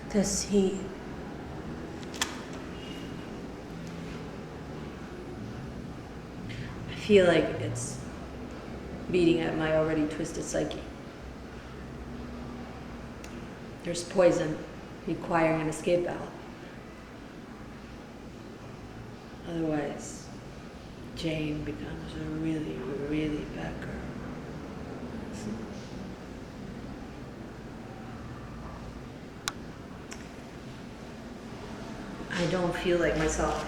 This heat. I feel like it's beating at my already twisted psyche. There's poison requiring an escape valve. Otherwise, Jane becomes a really, really bad girl. I don't feel like myself.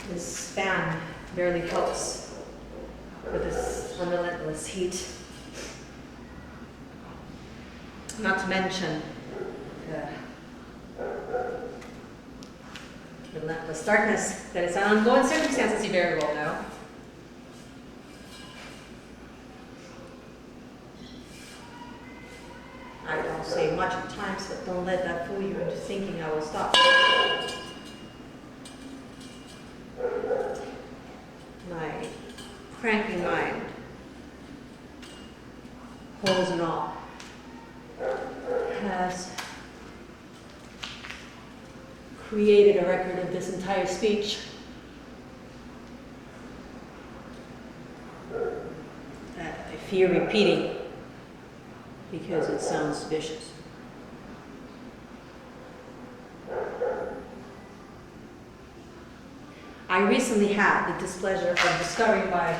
This fan barely helps with this relentless heat. Not to mention the relentless darkness that is an ongoing circumstance, as you very well know. I don't say much at times, but don't let that fool you into thinking I will stop. My cranky mind, holes and all, has created a record of this entire speech that I fear repeating because it sounds vicious. I recently had the displeasure of discovering why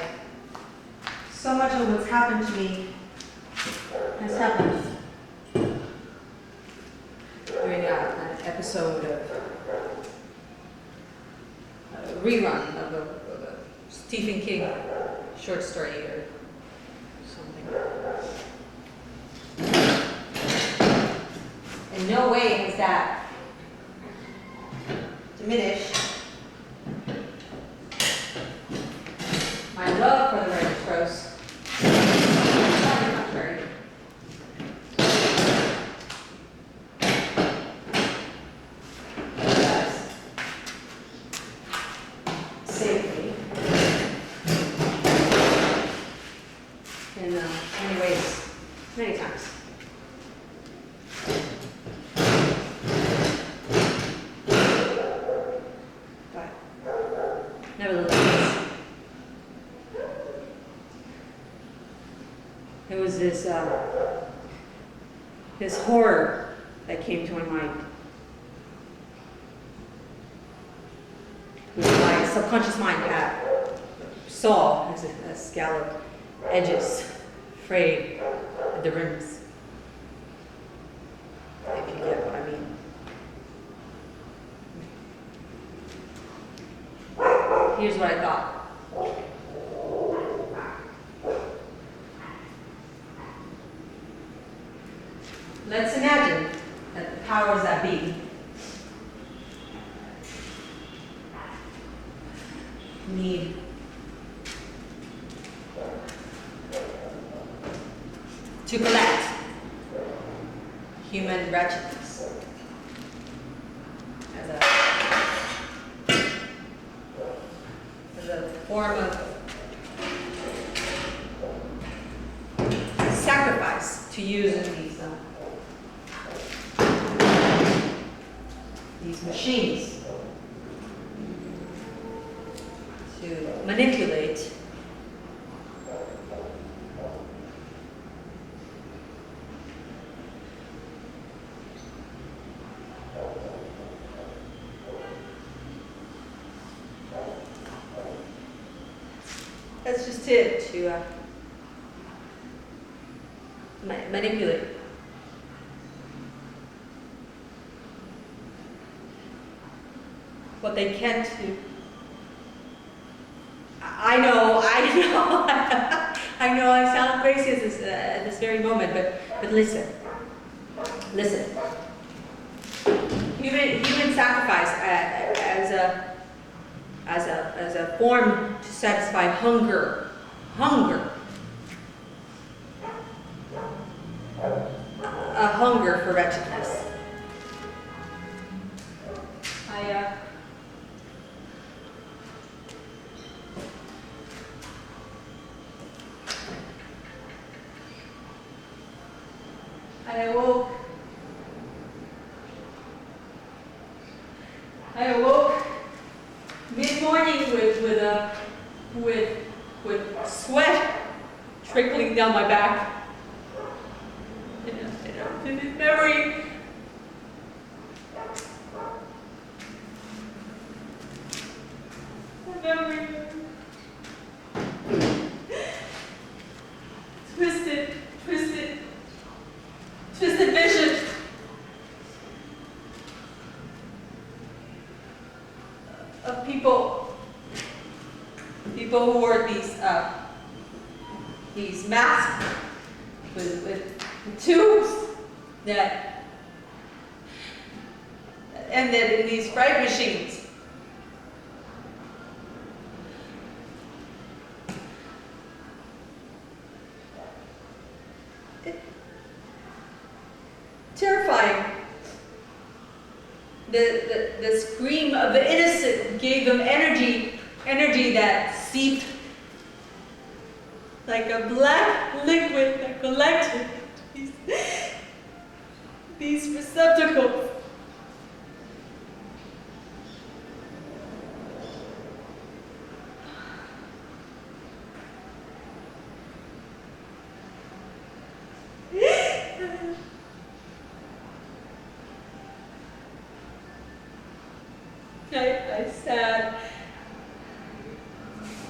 so much of what's happened to me has happened during an episode of a rerun of a Stephen King short story or something. In no way has that diminished my love for the Red Cross. Quite the contrary. Safely. In many ways, many times. But nevertheless, there was this horror that came to my mind. Which my subconscious mind saw as scalloped edges, frayed at the rims. If you get what I mean. Here's what I thought. Let's imagine that the powers that be need to collect human wretchedness as a form of sacrifice to use in these machines to manipulate that's just it, to manipulate. What they can't do. I know, I know I sound crazy at this very moment, but listen. Human sacrifice as a form to satisfy hunger, a hunger for wretchedness. trickling down my back. In a vivid memory. A memory. Twisted vision. Of people who wore these masks with tubes that ended in these fright machines. Terrifying. The scream of the innocent gave them energy that seeped like a black liquid that collected these receptacles.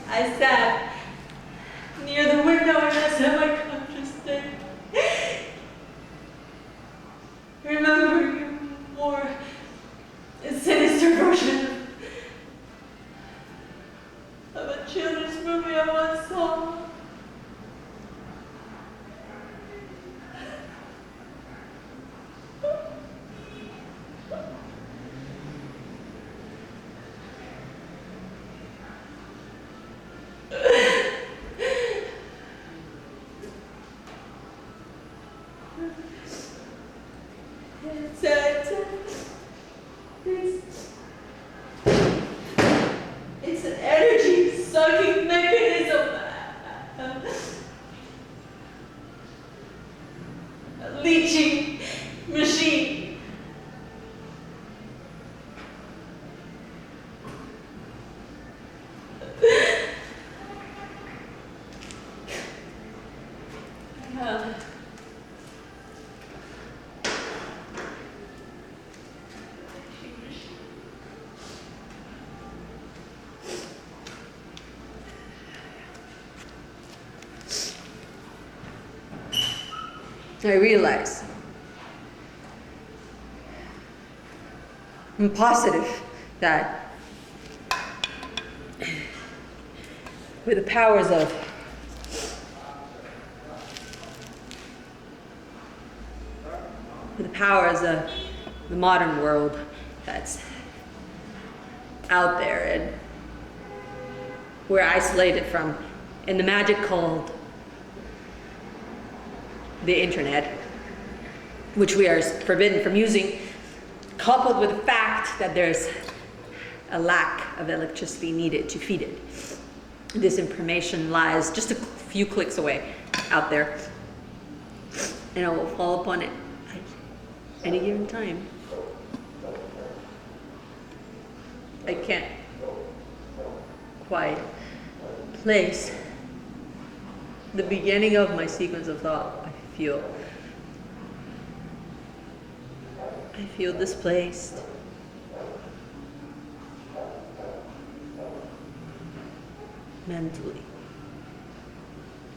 I sat near the window in a semi-conscious state, remembering a more sinister version of a children's movie I once saw. It's an energy sucking mechanism, a leeching machine. I realize, I'm positive that with the powers of the modern world that's out there and we're isolated from, and the magic called the internet, which we are forbidden from using, coupled with the fact that there's a lack of electricity needed to feed it. This information lies just a few clicks away out there, and I will fall upon it at any given time. I can't quite place the beginning of my sequence of thought. I feel displaced. Mentally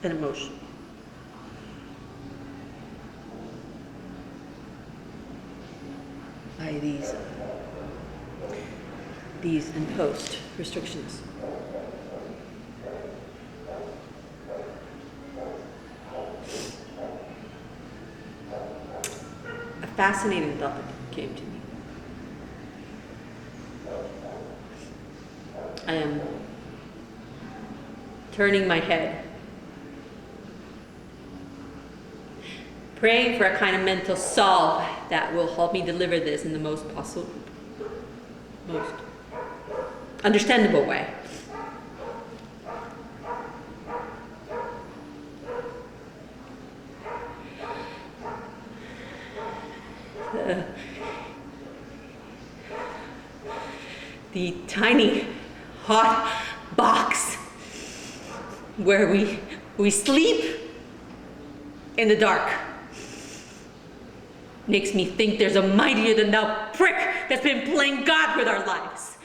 and emotionally. By these imposed restrictions. A fascinating thought came to me. I am turning my head, praying for a kind of mental solve that will help me deliver this in the most understandable way. The tiny hot box where we sleep in the dark. Makes me think there's a mightier than thou prick that's been playing God with our lives.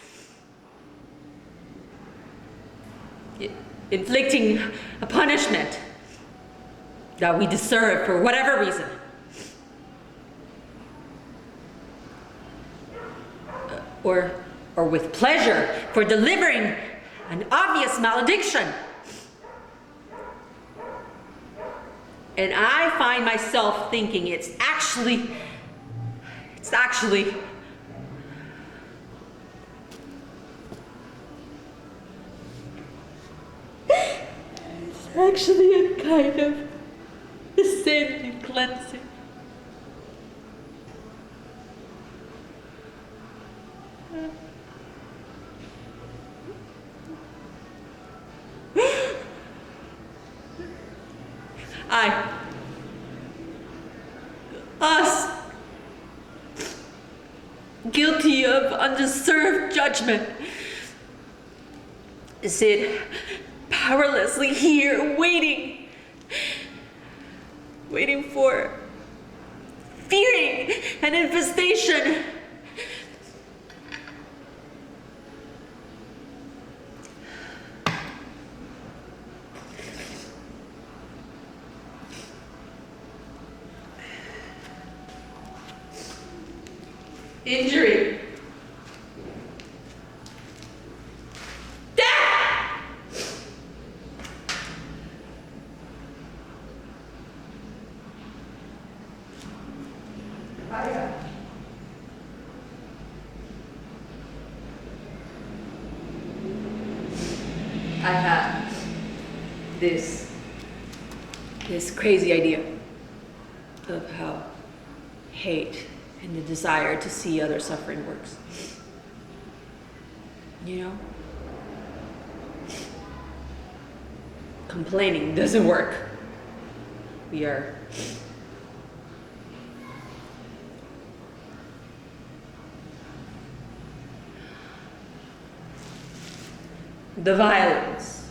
Inflicting a punishment that we deserve for whatever reason. Or with pleasure for delivering an obvious malediction. And I find myself thinking it's actually a kind of sin and cleansing. Us, guilty of undeserved judgment, sit powerlessly here, waiting for, fearing an infestation. Injury. Death! I had this crazy idea of how hate and the desire to see other suffering works. You know? Complaining doesn't work. We are the violence,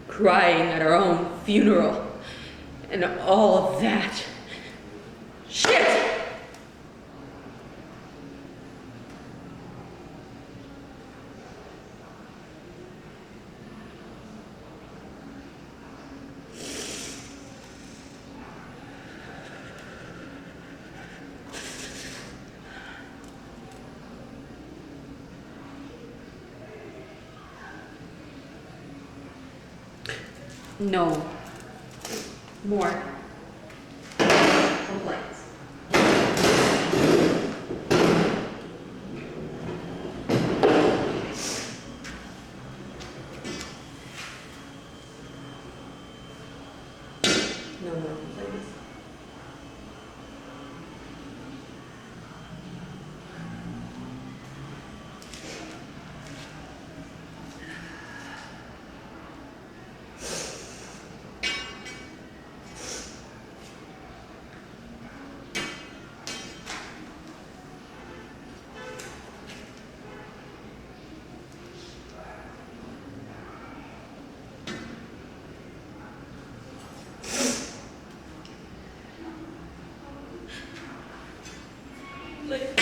crying at our own funeral, and all of that. Shit! No more complaints. No more complaints. Like